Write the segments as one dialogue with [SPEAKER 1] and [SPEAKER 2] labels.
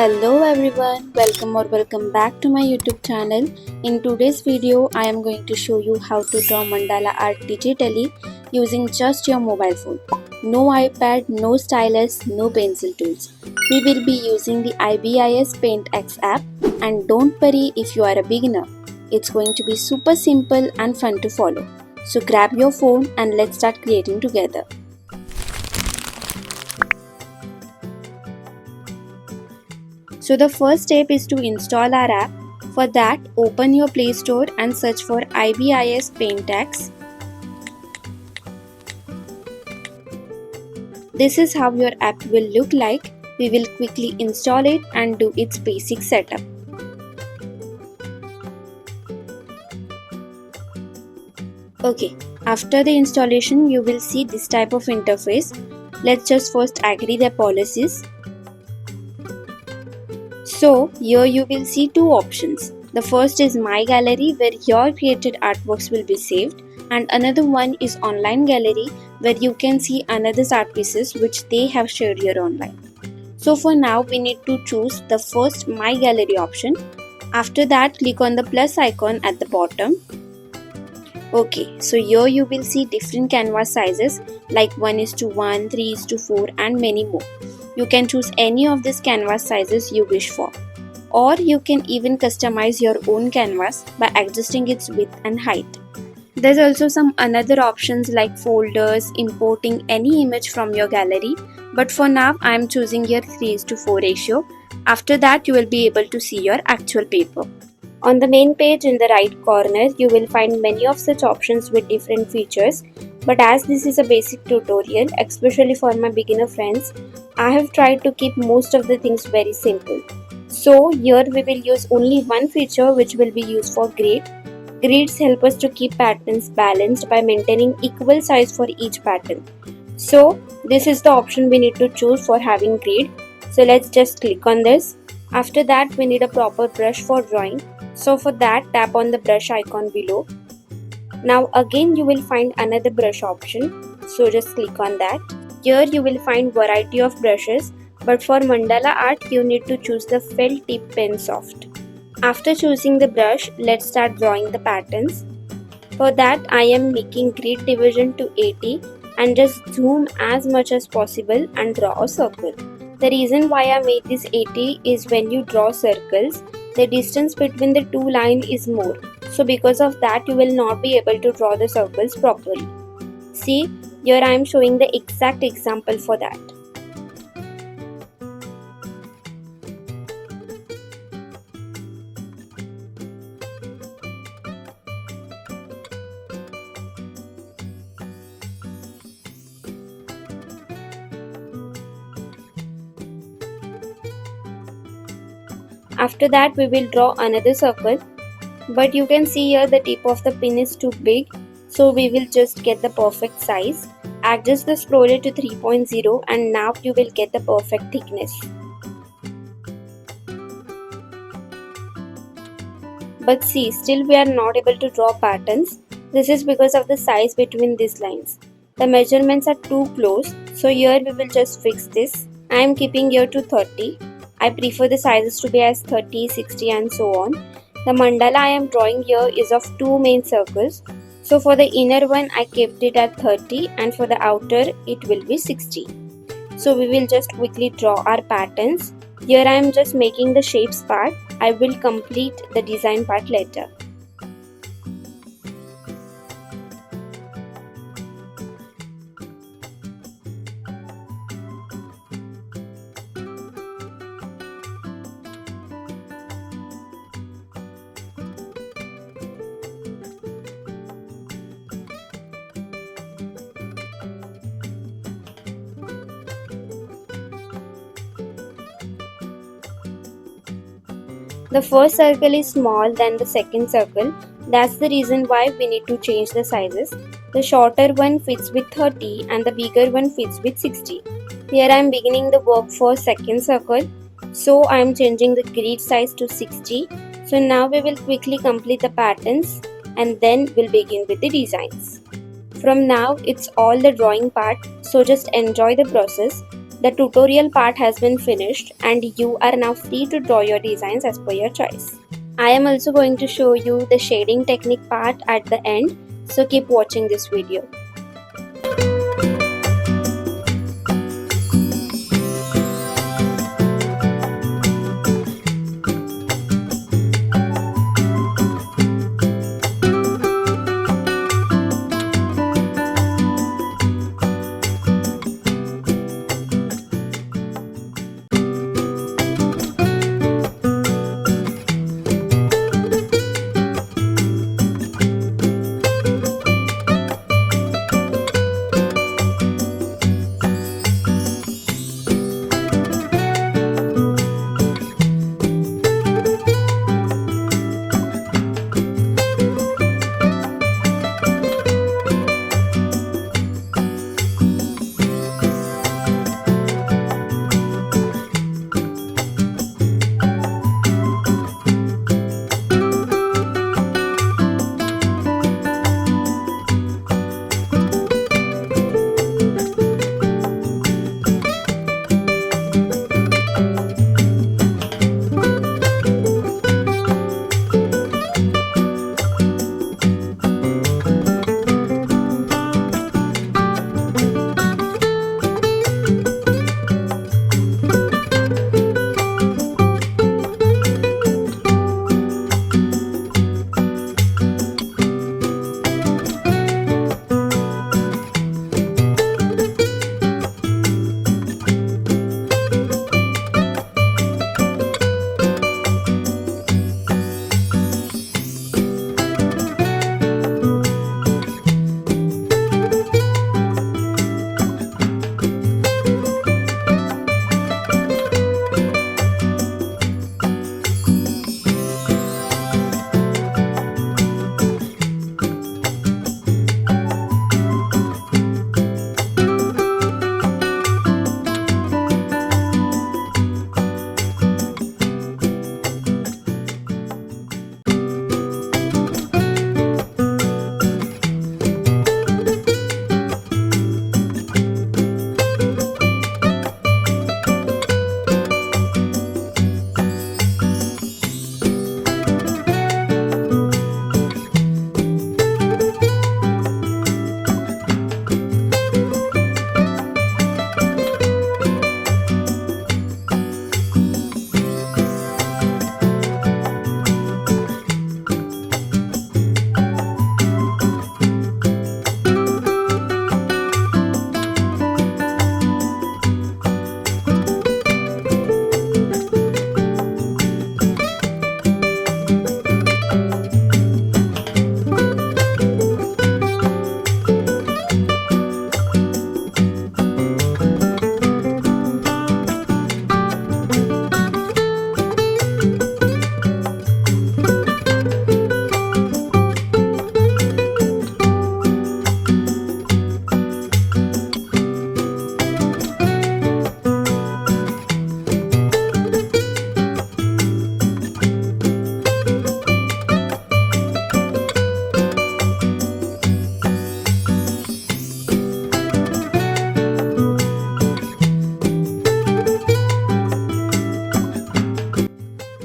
[SPEAKER 1] Hello everyone, welcome back to my YouTube channel. In today's video, I am going to show you how to draw mandala art digitally using just your mobile phone. No iPad, no stylus, no pencil tools. We will be using the IBIS Paint X app, and don't worry if you are a beginner. It's going to be super simple and fun to follow. So grab your phone and let's start creating together. So the first step is to install our app. For that, open your Play Store and search for IBIS Paint X. This is how your app will look like. We will quickly install it and do its basic setup. Okay, after the installation you will see this type of interface. Let's just first agree the policies. So here you will see two options. The first is My Gallery, where your created artworks will be saved, and another one is Online Gallery, where you can see another's art pieces which they have shared here online. So for now we need to choose the first My Gallery option. After that, click on the plus icon at the bottom. Okay, so here you will see different canvas sizes like 1:1, 3:4 and many more. You can choose any of these canvas sizes you wish for. Or you can even customize your own canvas by adjusting its width and height. There's also some another options like folders, importing any image from your gallery, but for now I am choosing your 3:4 ratio. After that you will be able to see your actual paper. On the main page in the right corner, you will find many of such options with different features, but as this is a basic tutorial, especially for my beginner friends, I have tried to keep most of the things very simple. So here we will use only one feature which will be used for grid. Grids help us to keep patterns balanced by maintaining equal size for each pattern. So this is the option we need to choose for having grid. So let's just click on this. After that we need a proper brush for drawing. So for that, tap on the brush icon below. Now again you will find another brush option. So just click on that. Here you will find variety of brushes, but for mandala art you need to choose the felt tip pen soft. After choosing the brush, let's start drawing the patterns. For that I am making grid division to 80 and just zoom as much as possible and draw a circle. The reason why I made this 80 is when you draw circles, the distance between the two lines is more. So because of that you will not be able to draw the circles properly. See, here I am showing the exact example for that. After that we will draw another circle, but you can see here the tip of the pin is too big, so we will just get the perfect size. Adjust the scroller to 3.0 and now you will get the perfect thickness. But see, still we are not able to draw patterns. This is because of the size between these lines. The measurements are too close, so here we will just fix this. I am keeping here to 30. I prefer the sizes to be as 30, 60 and so on. The mandala I am drawing here is of two main circles. So for the inner one I kept it at 30 and for the outer it will be 60. So we will just quickly draw our patterns. Here I am just making the shapes part. I will complete the design part later. The first circle is small than the second circle. That's the reason why we need to change the sizes. The shorter one fits with 30 and the bigger one fits with 60. Here I am beginning the work for second circle. So I am changing the grid size to 60. So now we will quickly complete the patterns and then we'll begin with the designs. From now it's all the drawing part, so just enjoy the process. The tutorial part has been finished and you are now free to draw your designs as per your choice. I am also going to show you the shading technique part at the end, so keep watching this video.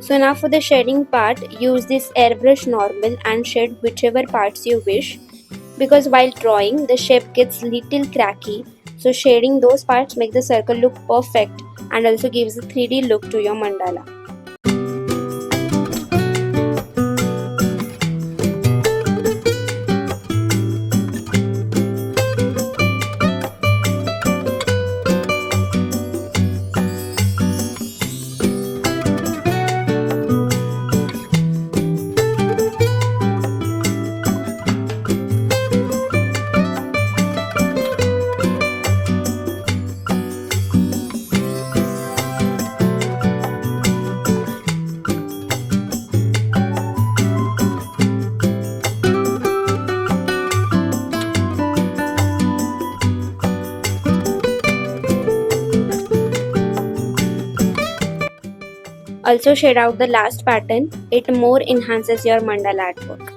[SPEAKER 1] So now for the shading part, use this airbrush normal and shade whichever parts you wish, because while drawing the shape gets little cracky, so shading those parts make the circle look perfect and also gives a 3D look to your mandala. Also shade out the last pattern, it more enhances your mandala artwork.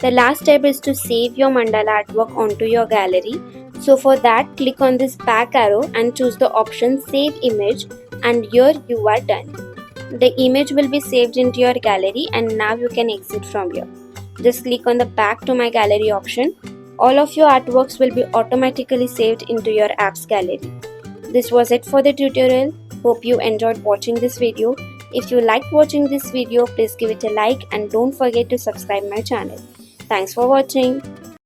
[SPEAKER 1] The last step is to save your mandala artwork onto your gallery. So for that, click on this back arrow and choose the option Save Image, and here you are done. The image will be saved into your gallery and now you can exit from here. Just click on the back to my gallery option. All of your artworks will be automatically saved into your app's gallery. This was it for the tutorial. Hope you enjoyed watching this video. If you liked watching this video, please give it a like and don't forget to subscribe my channel. Thanks for watching.